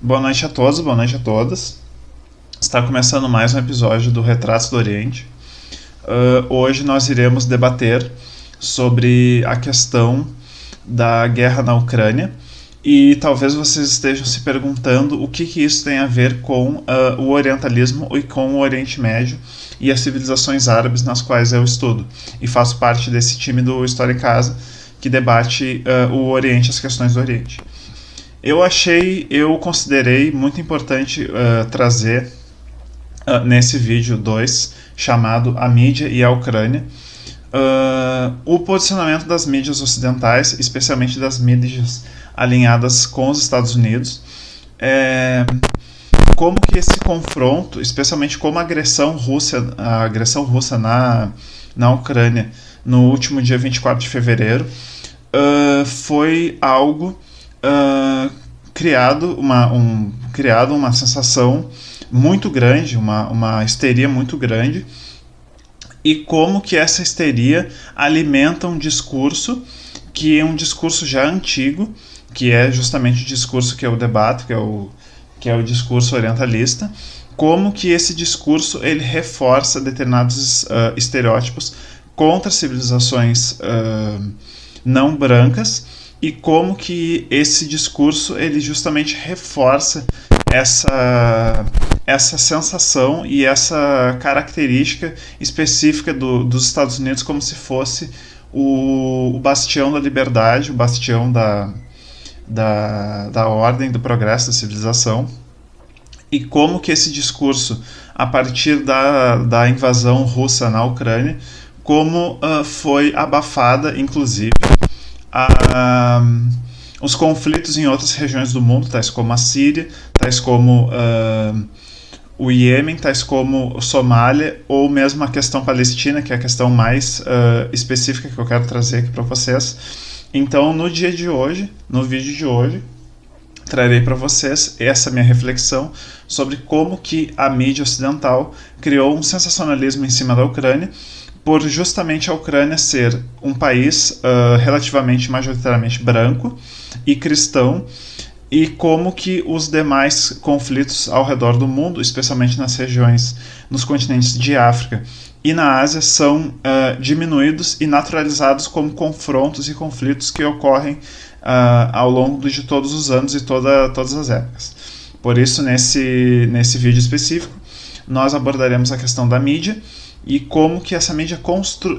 Boa noite a todos, boa noite a todas. Está começando mais um episódio do Retratos do Oriente. Hoje nós iremos debater sobre a questão da guerra na Ucrânia e talvez vocês estejam se perguntando o que isso tem a ver com o orientalismo e com o Oriente Médio e as civilizações árabes nas quais eu estudo. E faço parte desse time do História em Casa que debate o Oriente, as questões do Oriente. Eu considerei muito importante trazer nesse vídeo 2, chamado A Mídia e a Ucrânia, o posicionamento das mídias ocidentais, especialmente das mídias alinhadas com os Estados Unidos, como que esse confronto, especialmente como a agressão russa na Ucrânia no último dia 24 de fevereiro, foi algo criado uma sensação muito grande, uma histeria muito grande, e como que essa histeria alimenta um discurso que é um discurso já antigo, que é justamente o discurso que eu debato, que é o discurso orientalista, como que esse discurso ele reforça determinados estereótipos contra civilizações não brancas, e como que esse discurso ele justamente reforça essa sensação e essa característica específica dos Estados Unidos, como se fosse o bastião da liberdade, o bastião da ordem, do progresso, da civilização, e como que esse discurso, a partir da invasão russa na Ucrânia, como foi abafada, inclusive, os conflitos em outras regiões do mundo, tais como a Síria, tais como o Iêmen, tais como Somália, ou mesmo a questão palestina, que é a questão mais específica que eu quero trazer aqui para vocês. Então, no vídeo de hoje, trarei para vocês essa minha reflexão sobre como que a mídia ocidental criou um sensacionalismo em cima da Ucrânia, por justamente a Ucrânia ser um país relativamente majoritariamente branco e cristão, e como que os demais conflitos ao redor do mundo, especialmente nas regiões, nos continentes de África e na Ásia, são diminuídos e naturalizados como confrontos e conflitos que ocorrem ao longo de todos os anos e todas as épocas. Por isso, nesse vídeo específico, nós abordaremos a questão da mídia e como que essa mídia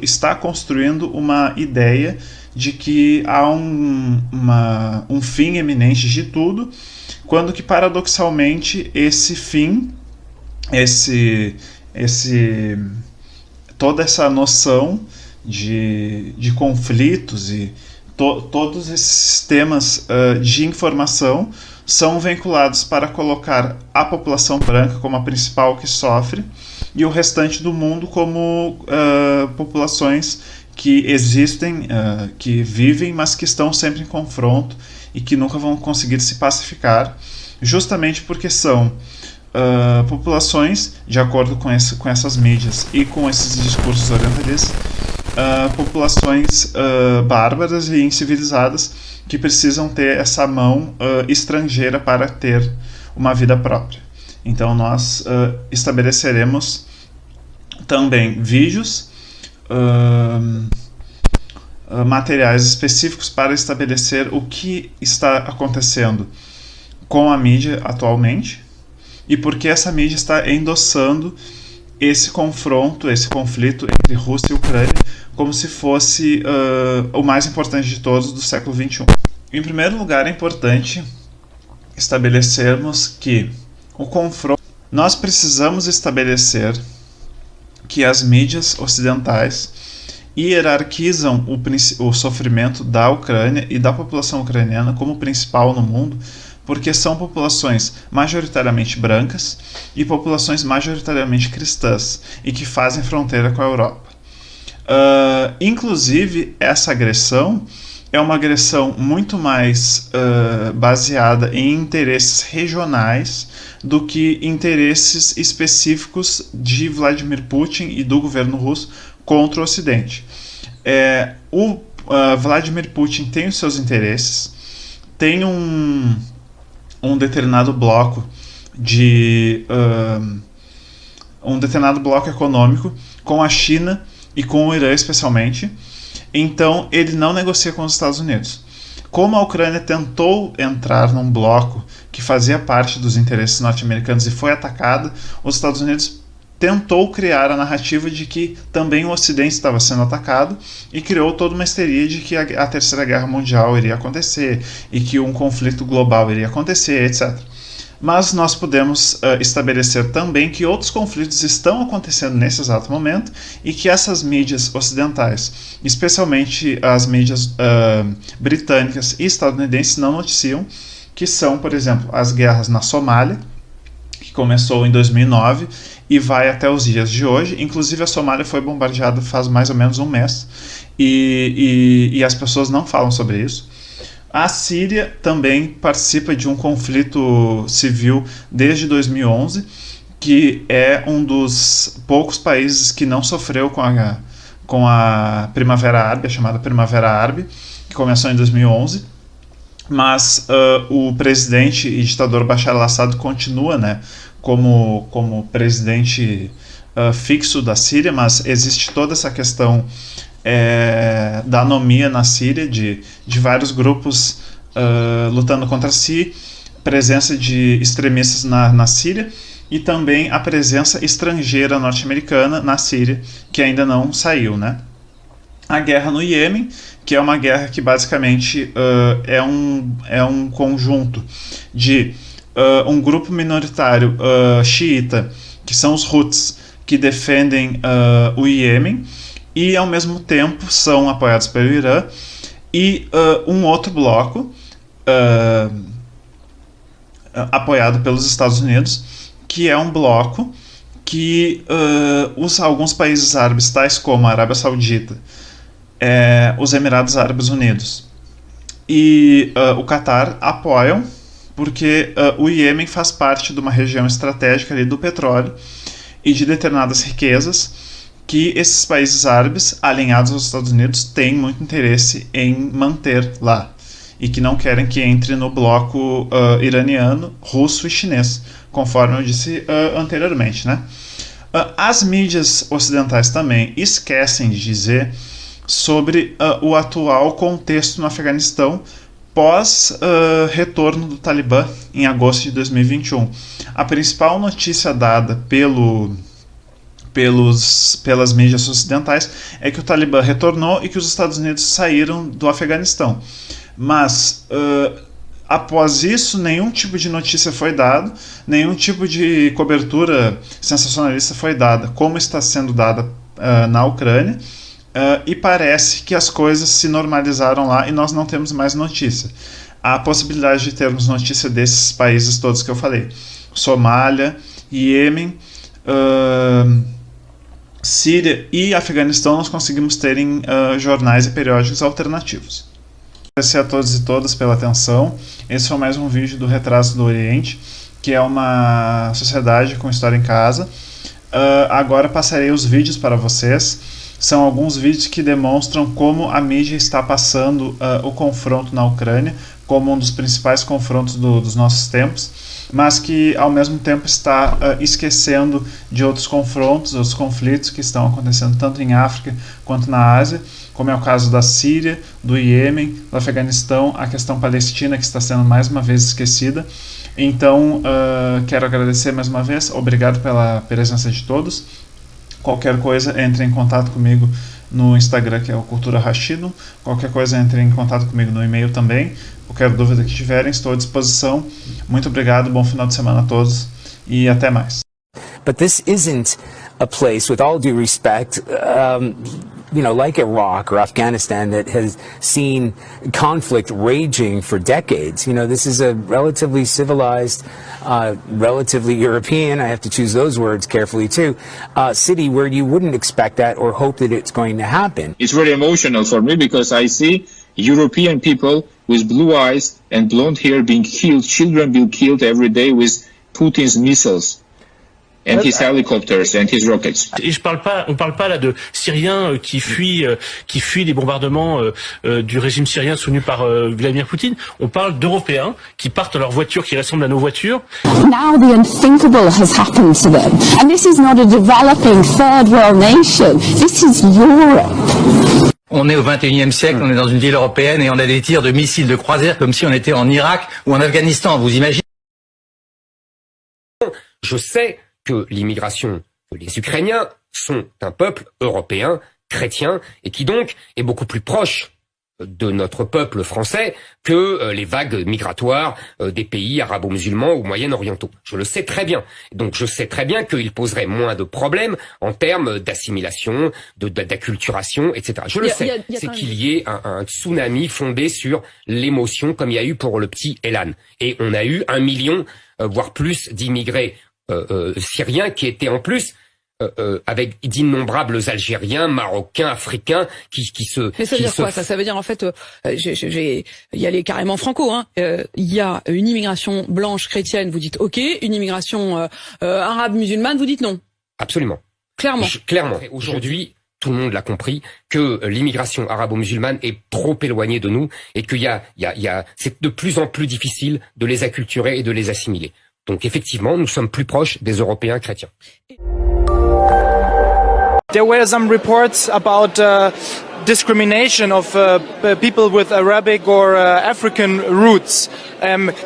está construindo uma ideia de que há um fim eminente de tudo, quando que paradoxalmente esse fim, toda essa noção de conflitos e todos esses sistemas de informação são vinculados para colocar a população branca como a principal que sofre e o restante do mundo como populações que existem, que vivem, mas que estão sempre em confronto e que nunca vão conseguir se pacificar, justamente porque são populações, de acordo com essas mídias e com esses discursos orientalistas, populações bárbaras e incivilizadas que precisam ter essa mão estrangeira para ter uma vida própria. Então nós estabeleceremos também vídeos, materiais específicos para estabelecer o que está acontecendo com a mídia atualmente e por que essa mídia está endossando esse confronto, esse conflito entre Rússia e Ucrânia como se fosse o mais importante de todos do século XXI. Em primeiro lugar, é importante estabelecermos que nós precisamos estabelecer que as mídias ocidentais hierarquizam o sofrimento da Ucrânia e da população ucraniana como principal no mundo, porque são populações majoritariamente brancas e populações majoritariamente cristãs e que fazem fronteira com a Europa. Inclusive, essa agressão é uma agressão muito mais baseada em interesses regionais do que interesses específicos de Vladimir Putin e do governo russo contra o Ocidente. Vladimir Putin tem os seus interesses, tem um determinado bloco um determinado bloco econômico com a China e com o Irã especialmente. Então ele não negocia com os Estados Unidos. Como a Ucrânia tentou entrar num bloco que fazia parte dos interesses norte-americanos e foi atacada, os Estados Unidos tentou criar a narrativa de que também o Ocidente estava sendo atacado e criou toda uma histeria de que a Terceira Guerra Mundial iria acontecer e que um conflito global iria acontecer, etc. Mas nós podemos estabelecer também que outros conflitos estão acontecendo nesse exato momento e que essas mídias ocidentais, especialmente as mídias britânicas e estadunidenses, não noticiam, que são, por exemplo, as guerras na Somália, que começou em 2009 e vai até os dias de hoje. Inclusive a Somália foi bombardeada faz mais ou menos um mês e as pessoas não falam sobre isso. A Síria também participa de um conflito civil desde 2011, que é um dos poucos países que não sofreu com a Primavera Árabe, a chamada Primavera Árabe, que começou em 2011. Mas o presidente e ditador Bashar al-Assad continua, né, como presidente fixo da Síria, mas existe toda essa questão da anomia na Síria, de vários grupos lutando contra si, presença de extremistas na Síria e também a presença estrangeira norte-americana na Síria, que ainda não saiu, né? A guerra no Iêmen, que é uma guerra que basicamente é um conjunto de um grupo minoritário xiita, que são os Houthis, que defendem o Iêmen, e ao mesmo tempo são apoiados pelo Irã, e um outro bloco apoiado pelos Estados Unidos, que é um bloco que alguns países árabes, tais como a Arábia Saudita, os Emirados Árabes Unidos e o Catar apoiam, porque o Iêmen faz parte de uma região estratégica ali do petróleo e de determinadas riquezas que esses países árabes, alinhados aos Estados Unidos, têm muito interesse em manter lá e que não querem que entre no bloco iraniano, russo e chinês, conforme eu disse anteriormente, né? As mídias ocidentais também esquecem de dizer sobre o atual contexto no Afeganistão pós retorno do Talibã em agosto de 2021. A principal notícia dada pelas mídias ocidentais é que o Talibã retornou e que os Estados Unidos saíram do Afeganistão. Mas após isso, nenhum tipo de notícia foi dado, nenhum tipo de cobertura sensacionalista foi dada, como está sendo dada na Ucrânia. E parece que as coisas se normalizaram lá e nós não temos mais notícia. Há a possibilidade de termos notícia desses países todos que eu falei: Somália, Iêmen, Síria e Afeganistão. Nós conseguimos ter em jornais e periódicos alternativos. Agradecer a todos e todas pela atenção. Esse foi mais um vídeo do Retratos do Oriente, que é uma sociedade com história em casa. Agora passarei os vídeos para vocês. São alguns vídeos que demonstram como a mídia está passando o confronto na Ucrânia como um dos principais confrontos dos nossos tempos, mas que ao mesmo tempo está esquecendo de outros confrontos, outros conflitos que estão acontecendo tanto em África quanto na Ásia, como é o caso da Síria, do Iêmen, do Afeganistão, a questão palestina, que está sendo mais uma vez esquecida. Então, quero agradecer mais uma vez, obrigado pela presença de todos. Qualquer coisa, entre em contato comigo no Instagram, que é o Cultura Rashido. Qualquer coisa, entre em contato comigo no e-mail também. Qualquer dúvida que tiverem, estou à disposição. Muito obrigado, bom final de semana a todos e até mais. But this isn't a place, with all due respect, like Iraq or Afghanistan, that has seen conflict raging for decades. This is a relatively civilized, relatively European, I have to choose those words carefully too, city where you wouldn't expect that or hope that it's going to happen. It's very emotional for me because I see European people with blue eyes and blonde hair being killed, children being killed every day with Putin's missiles. and his helicopters and his rockets. Et on parle pas là de Syriens qui fuient les bombardements du régime syrien soutenu par Vladimir Poutine. On parle d'Européens qui partent dans leurs voitures qui ressemblent à nos voitures. Now the unthinkable has happened to them. And this is not a developing third world nation. This is Europe. On est au XXIe siècle, on est dans une ville européenne et on a des tirs de missiles de croisière comme si on était en Irak ou en Afghanistan. Vous imaginez? Je sais que l'immigration, que les Ukrainiens sont un peuple européen, chrétien, et qui donc est beaucoup plus proche de notre peuple français que les vagues migratoires des pays arabo-musulmans ou moyen-orientaux. Je le sais très bien. Donc je sais très bien qu'il poserait moins de problèmes en termes d'assimilation, d'acculturation, etc. Je le sais. C'est qu'il y ait un tsunami fondé sur l'émotion comme il y a eu pour le petit Elan. Et on a eu 1 million, voire plus, d'immigrés syriens qui étaient en plus avec d'innombrables Algériens, Marocains, Africains qui se... Mais ça veut dire quoi ça veut dire en fait, je vais y aller carrément franco. Il y a une immigration blanche chrétienne, vous dites OK. Une immigration arabe musulmane, vous dites non. Absolument. Clairement. Clairement. Aujourd'hui, tout le monde l'a compris que l'immigration arabo-musulmane est trop éloignée de nous et qu'il y a c'est de plus en plus difficile de les acculturer et de les assimiler. Donc effectivement, nous sommes plus proches des Européens chrétiens. There were some reports about discrimination of people with Arabic or African roots.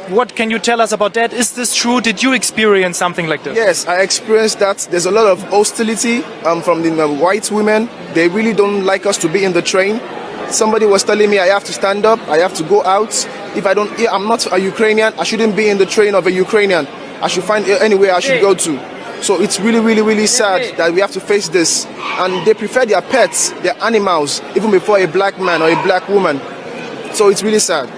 What can you tell us about that? Is this true? Did you experience something like this? Yes, I experienced that. There's a lot of hostility from the white women. They really don't like us to be in the train. Somebody was telling me I have to stand up, I have to go out. If I'm not a Ukrainian, I shouldn't be in the train of a Ukrainian. I should find anywhere I should go to. So it's really, really, really sad that we have to face this. And they prefer their pets, their animals, even before a black man or a black woman. So it's really sad.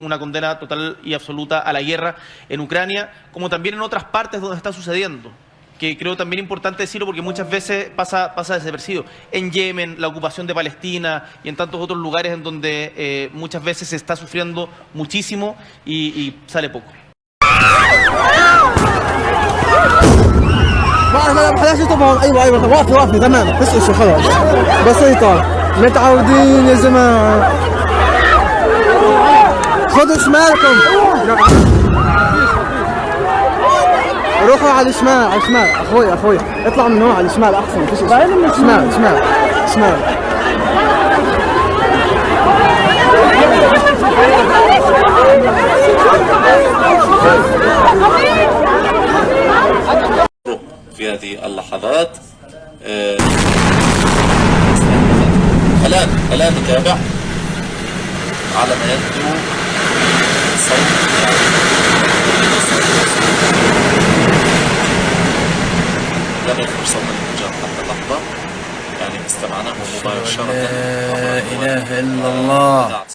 Una condena total y absoluta a la guerra en Ucrania, como también en otras partes donde está sucediendo, que creo también importante decirlo porque muchas veces pasa desapercibido. En Yemen, la ocupación de Palestina y en tantos otros lugares en donde muchas veces se está sufriendo muchísimo y sale poco. بلاش طبعا ايوه وافي تمام بس شو خلاص بسيطه متعودين يا جماعه خذوا شمالكم روحوا على الشمال اخوي اطلعوا من هون على الشمال احسن فيش شمال في هذه اللحظات الآن نتابع على ما يبدو صوت لم يخرج صوت الانفجار حتى اللحظة يعني استمعناه مباشرة. لا إله إلا الله.